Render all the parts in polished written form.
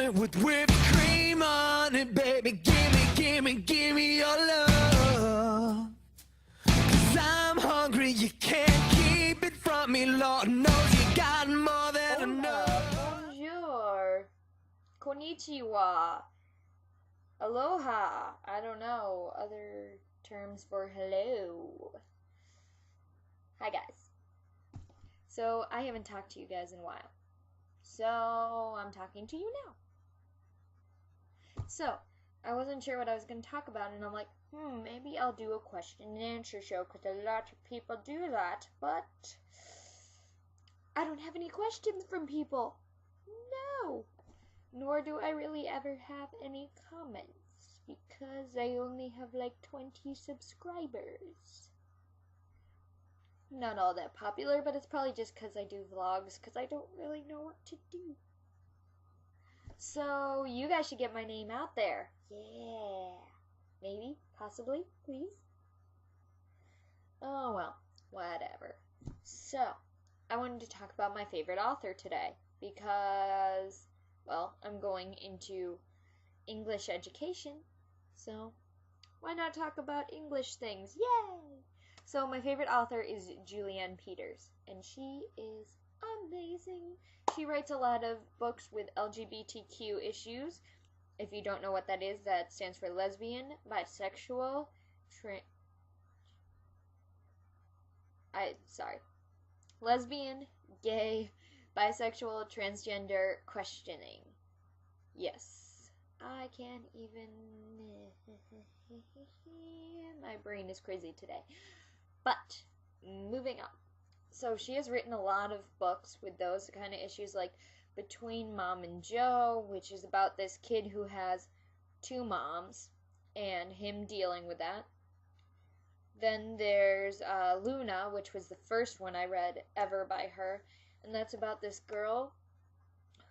joint with whipped cream on it, baby. Give me your love. 'Cause I'm hungry, you can't keep it from me. Lord knows you got more than enough. Bonjour. Konnichiwa. Aloha. I don't know other terms for hello. Hi guys. So I haven't talked to you guys in a while. So I'm talking to you now. So I wasn't sure what I was going to talk about, and I'm like, maybe I'll do a question and answer show because a lot of people do that, but I don't have any questions from people. No. Nor do I really ever have any comments because I only have like 20 subscribers. Not all that popular, but it's probably just because I do vlogs because I don't really know what to do. So you guys should get my name out there. Yeah. Maybe, possibly, please. Oh well, whatever. So, I wanted to talk about my favorite author today because, well, I'm going into English education, so why not talk about English things? Yay! So my favorite author is Julianne Peters, and she is amazing. She writes a lot of books with LGBTQ issues. If you don't know what that is, that stands for lesbian, bisexual, lesbian, gay, bisexual, transgender, questioning. Yes. I can't even... My brain is crazy today. But, moving on. So she has written a lot of books with those kind of issues, like Between Mom and Joe, which is about this kid who has two moms and him dealing with that. Then there's Luna, which was the first one I read ever by her, and that's about this girl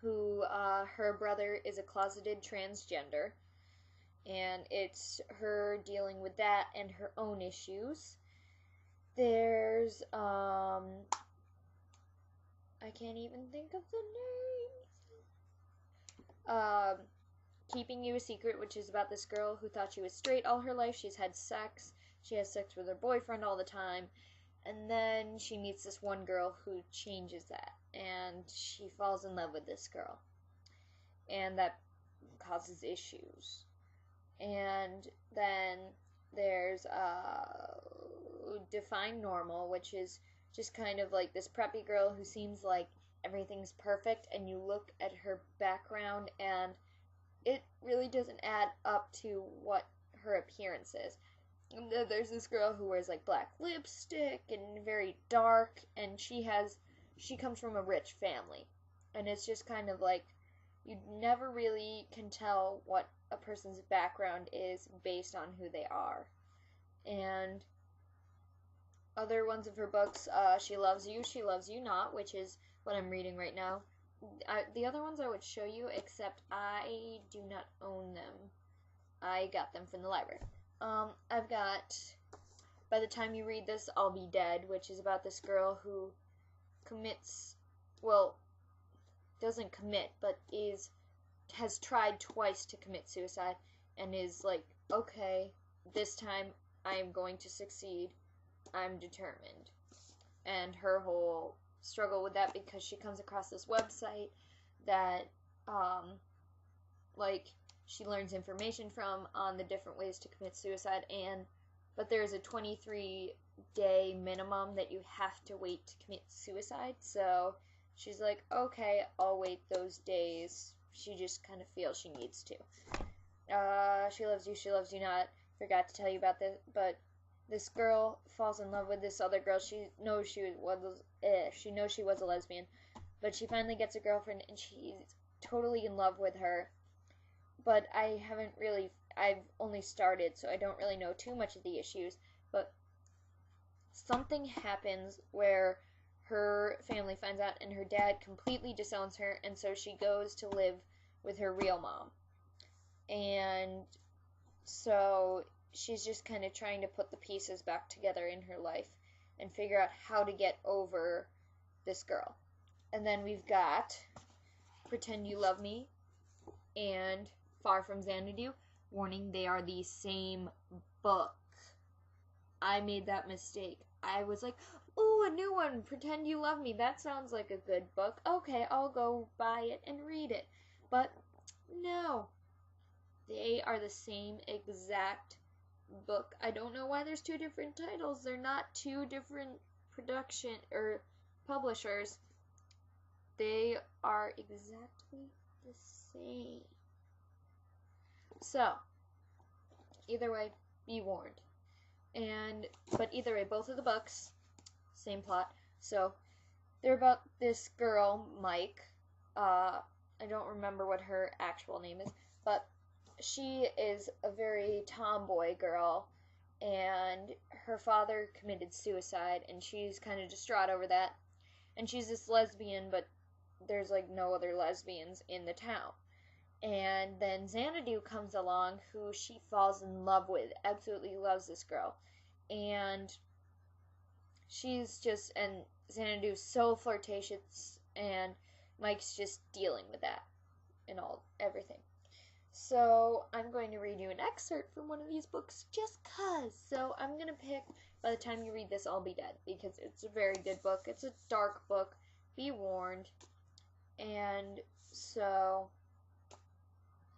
who her brother is a closeted transgender, and it's her dealing with that and her own issues. There's I can't even think of the names. Keeping You a Secret, which is about this girl who thought she was straight all her life. She's had sex. She has sex with her boyfriend all the time. And then she meets this one girl who changes that. And she falls in love with this girl. And that causes issues. And then there's Define Normal, which is just kind of like this preppy girl who seems like everything's perfect, and you look at her background and it really doesn't add up to what her appearance is. There's this girl who wears like black lipstick and very dark, and she comes from a rich family, and it's just kind of like you never really can tell what a person's background is based on who they are. And other ones of her books, She Loves You, She Loves You Not, which is what I'm reading right now. The other ones I would show you, except I do not own them. I got them from the library. I've got By the Time You Read This, I'll Be Dead, which is about this girl who doesn't commit, but has tried twice to commit suicide, and is like, okay, this time I am going to succeed. I'm determined. And her whole struggle with that, because she comes across this website that she learns information from on the different ways to commit suicide, but there's a 23-day minimum that you have to wait to commit suicide. So she's like, okay, I'll wait those days. She just kind of feels she needs to. She Loves You, She Loves You Not. Forgot to tell you about this, but this girl falls in love with this other girl. She knows she was a lesbian, but she finally gets a girlfriend, and she's totally in love with her. But I've only started, so I don't really know too much of the issues. But something happens where her family finds out, and her dad completely disowns her, and so she goes to live with her real mom. And so she's just kind of trying to put the pieces back together in her life and figure out how to get over this girl. And then we've got Pretend You Love Me, and Far From Xanadu. Warning, they are the same book. I made that mistake. I was like, ooh, a new one, Pretend You Love Me. That sounds like a good book. Okay, I'll go buy it and read it. But no, they are the same exact book. I don't know why there's two different titles. They're not two different production or publishers. They are exactly the same. So, either way, be warned. But either way, both of the books, same plot. So, they're about this girl, Mike. I don't remember what her actual name is, but she is a very tomboy girl, and her father committed suicide, and she's kind of distraught over that. And she's this lesbian, but there's like no other lesbians in the town. And then Xanadu comes along, who she falls in love with, absolutely loves this girl. And Xanadu's so flirtatious, and Mike's just dealing with that and everything. So I'm going to read you an excerpt from one of these books just cause. So I'm going to pick, by the time you read this, I'll be dead, because it's a very good book. It's a dark book. Be warned. And so,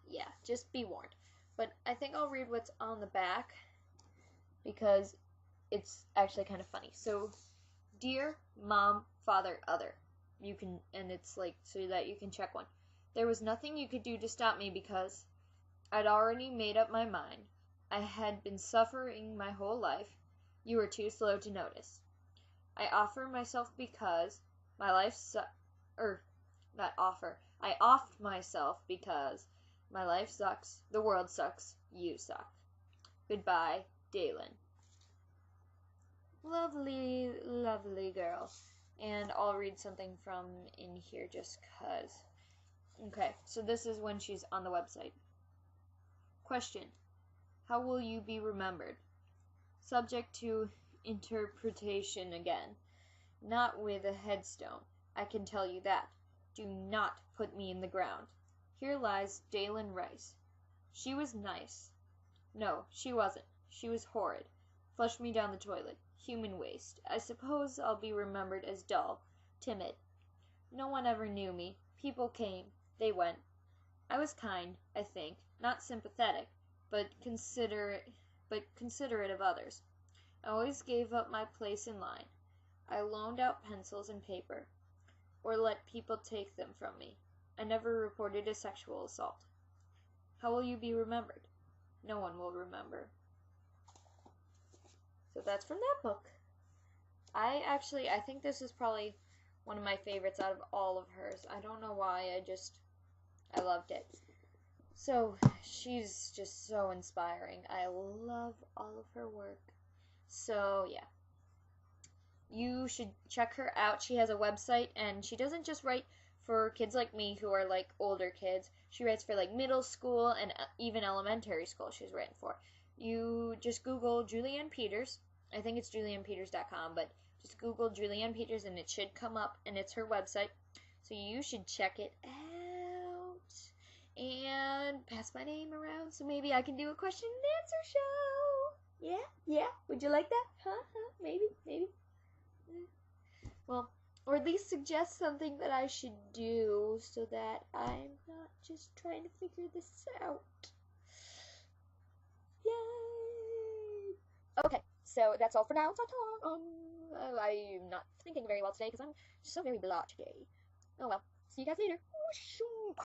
yeah, just be warned. But I think I'll read what's on the back, because it's actually kind of funny. So, Dear Mom, Father, Other. And it's like, so that you can check one. There was nothing you could do to stop me because I'd already made up my mind. I had been suffering my whole life. You were too slow to notice. I offer myself because my life I offed myself because my life sucks, the world sucks, you suck. Goodbye, Dalen. Lovely, lovely girl. And I'll read something from in here just cause. Okay, so this is when she's on the website. Question: how will you be remembered? Subject to interpretation again. Not with a headstone, I can tell you that. Do not put me in the ground. Here lies Dalen Rice. She was nice. No, she wasn't. She was horrid. Flushed me down the toilet. Human waste. I suppose I'll be remembered as dull, timid. No one ever knew me. People came. They went. I was kind, I think. Not sympathetic, but considerate of others. I always gave up my place in line. I loaned out pencils and paper, or let people take them from me. I never reported a sexual assault. How will you be remembered? No one will remember. So that's from that book. I think this is probably one of my favorites out of all of hers. I don't know why, I loved it. So, she's just so inspiring. I love all of her work. So, yeah. You should check her out. She has a website, and she doesn't just write for kids like me who are like older kids. She writes for like middle school and even elementary school she's written for. You just Google Julianne Peters. I think it's juliannepeters.com, but just Google Julianne Peters and it should come up, and it's her website. So you should check it out and pass my name around so maybe I can do a question and answer show. Yeah. Would you like that? Huh? Maybe. Well, or at least suggest something that I should do so that I'm not just trying to figure this out. Yay! Okay, so that's all for now. Ta-ta. I'm not thinking very well today because I'm so very blah today. Oh well, see you guys later.